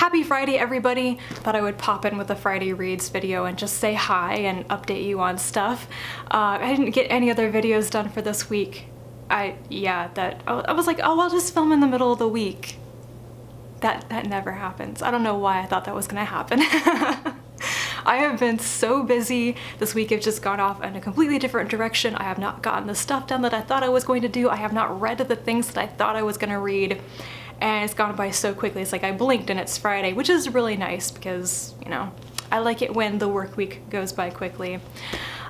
Happy Friday, everybody! Thought I would pop in with a Friday Reads video and just say hi and update you on stuff. I didn't get any other videos done for this week. I was like, oh, I'll just film in the middle of the week. That never happens. I don't know why I thought that was gonna happen. I have been so busy. This week has just gone off in a completely different direction. I have not gotten the stuff done that I thought I was going to do. I have not read the things that I thought I was gonna read. And it's gone by so quickly. It's like I blinked and it's Friday, which is really nice because, you know, I like it when the work week goes by quickly.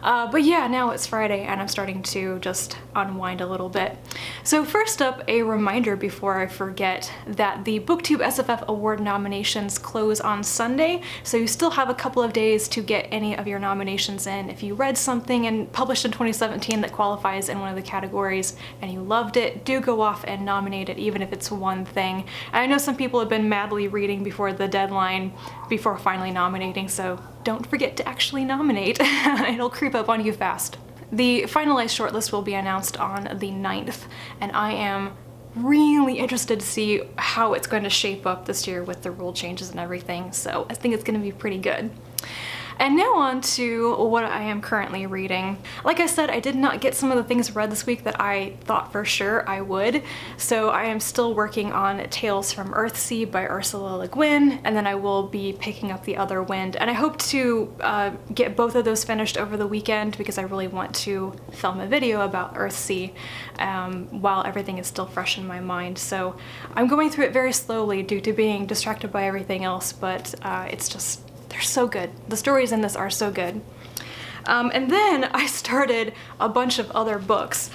But yeah, now it's Friday and I'm starting to just unwind a little bit. So first up, a reminder before I forget that the BookTube SFF Award nominations close on Sunday, so you still have a couple of days to get any of your nominations in. If you read something and published in 2017 that qualifies in one of the categories and you loved it, do go off and nominate it, even if it's one thing. And I know some people have been madly reading before the deadline, before finally nominating, so don't forget to actually nominate. It'll creep up on you fast. The finalized shortlist will be announced on the 9th, and I am really interested to see how it's going to shape up this year with the rule changes and everything, so I think it's going to be pretty good. And now on to what I am currently reading. Like I said, I did not get some of the things read this week that I thought for sure I would, so I am still working on Tales from Earthsea by Ursula Le Guin, and then I will be picking up The Other Wind, and I hope to get both of those finished over the weekend because I really want to film a video about Earthsea while everything is still fresh in my mind. So I'm going through it very slowly due to being distracted by everything else, but it's just, they're so good. The stories in this are so good. And then I started a bunch of other books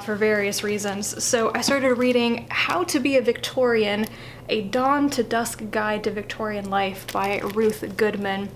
for various reasons. So I started reading How to Be a Victorian, A Dawn to Dusk Guide to Victorian Life by Ruth Goodman.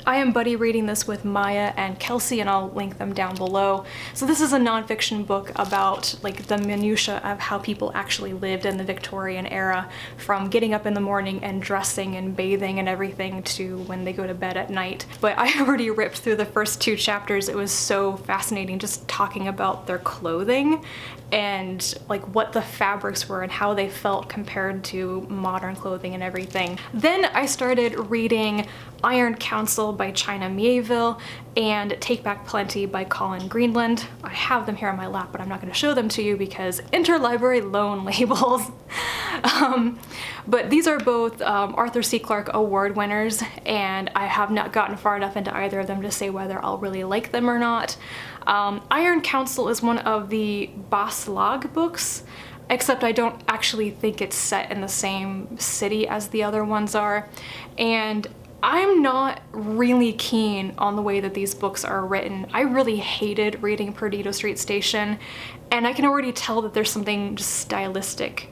I am buddy reading this with Maya and Kelsey, and I'll link them down below. So this is a nonfiction book about like the minutiae of how people actually lived in the Victorian era, from getting up in the morning and dressing and bathing and everything to when they go to bed at night. But I already ripped through the first 2 chapters. It was so fascinating just talking about their clothing and like what the fabrics were and how they felt compared to modern clothing and everything. Then I started reading Iron Counsel by China Mieville and Take Back Plenty by Colin Greenland. I have them here on my lap, but I'm not going to show them to you because interlibrary loan labels. But these are both Arthur C. Clarke Award winners, and I have not gotten far enough into either of them to say whether I'll really like them or not. Iron Counsel is one of the Bas Lag books, except I don't actually think it's set in the same city as the other ones are, and I'm not really keen on the way that these books are written. I really hated reading Perdido Street Station, and I can already tell that there's something just stylistic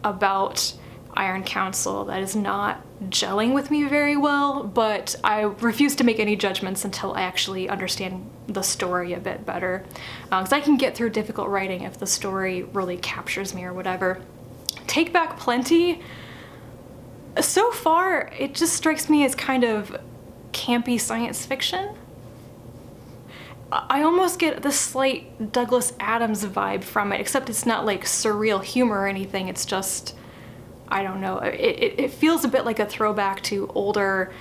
about Iron Counsel that is not gelling with me very well, but I refuse to make any judgments until I actually understand the story a bit better, because I can get through difficult writing if the story really captures me or whatever. Take Back Plenty, so far it just strikes me as kind of campy science fiction. I almost get this slight Douglas Adams vibe from it, except it's not like surreal humor or anything, it's just, I don't know, it feels a bit like a throwback to older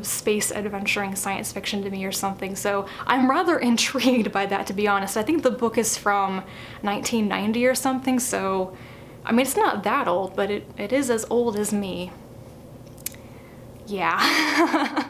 space adventuring science fiction to me or something, so I'm rather intrigued by that, to be honest. I think the book is from 1990 or something, so I mean, it's not that old, but it is as old as me. Yeah.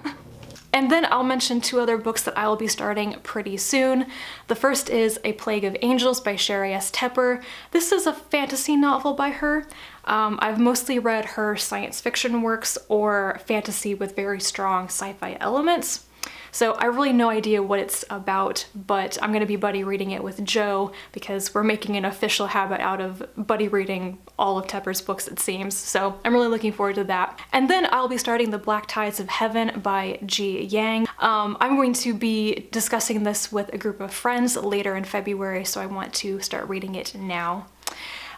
And then I'll mention 2 other books that I will be starting pretty soon. The first is A Plague of Angels by Sherry S. Tepper. This is a fantasy novel by her. I've mostly read her science fiction works or fantasy with very strong sci-fi elements. So I really no idea what it's about, but I'm going to be buddy reading it with Joe because we're making an official habit out of buddy reading all of Tepper's books, it seems. So I'm really looking forward to that. And then I'll be starting The Black Tides of Heaven by Ji Yang. I'm going to be discussing this with a group of friends later in February, so I want to start reading it now.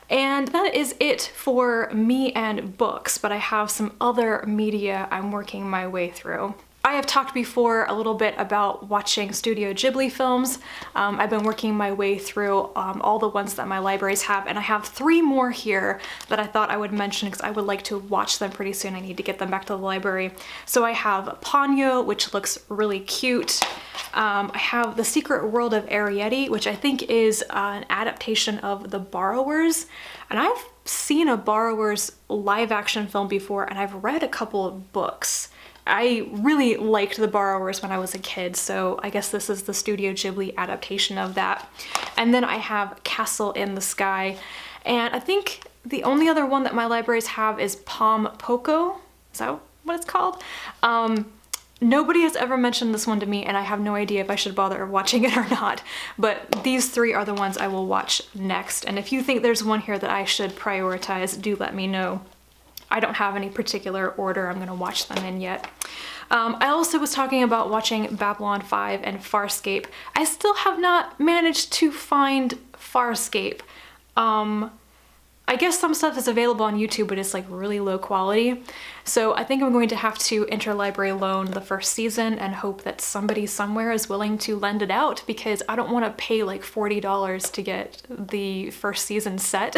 And that is it for me and books, but I have some other media I'm working my way through. I I have talked before a little bit about watching Studio Ghibli films. I've been working my way through all the ones that my libraries have, and I have 3 more here that I thought I would mention because I would like to watch them pretty soon. I need to get them back to the library. So I have Ponyo, which looks really cute. I have The Secret World of Arrietty, which I think is an adaptation of The Borrowers. And I've seen a Borrowers live action film before, and I've read a couple of books. I really liked The Borrowers when I was a kid, so I guess this is the Studio Ghibli adaptation of that. And then I have Castle in the Sky, and I think the only other one that my libraries have is Pom Poko. Is that what it's called? Nobody has ever mentioned this one to me, and I have no idea if I should bother watching it or not, but these 3 are the ones I will watch next. And if you think there's one here that I should prioritize, do let me know. I don't have any particular order I'm gonna watch them in yet. I also was talking about watching Babylon 5 and Farscape. I still have not managed to find Farscape. I guess some stuff is available on YouTube, but it's like really low quality. So I think I'm going to have to interlibrary loan the first season and hope that somebody somewhere is willing to lend it out, because I don't want to pay like $40 to get the first season set.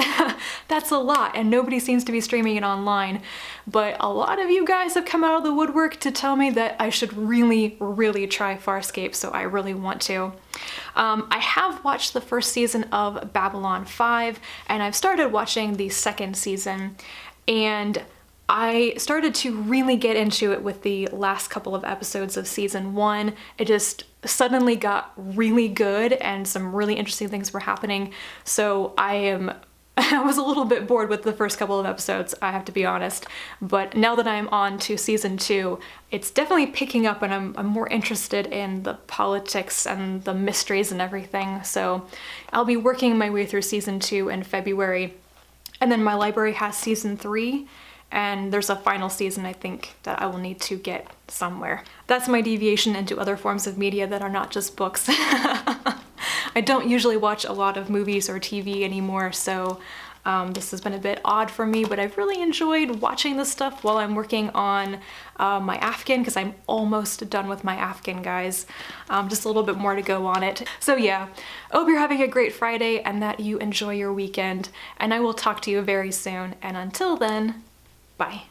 That's a lot, and nobody seems to be streaming it online. But a lot of you guys have come out of the woodwork to tell me that I should really, really try Farscape, so I really want to. I have watched the first season of Babylon 5, and I've started watching the second season, and I started to really get into it with the last couple of episodes of season 1. It just suddenly got really good and some really interesting things were happening. So I was a little bit bored with the first couple of episodes, I have to be honest. But now that I'm on to season 2, it's definitely picking up, and I'm more interested in the politics and the mysteries and everything. So I'll be working my way through season 2 in February. And then my library has season 3. And there's a final season, I think, that I will need to get somewhere. That's my deviation into other forms of media that are not just books. I don't usually watch a lot of movies or TV anymore, so this has been a bit odd for me, but I've really enjoyed watching this stuff while I'm working on my Afghan, because I'm almost done with my Afghan, guys. Just a little bit more to go on it. So yeah, I hope you're having a great Friday and that you enjoy your weekend, and I will talk to you very soon. And until then, bye.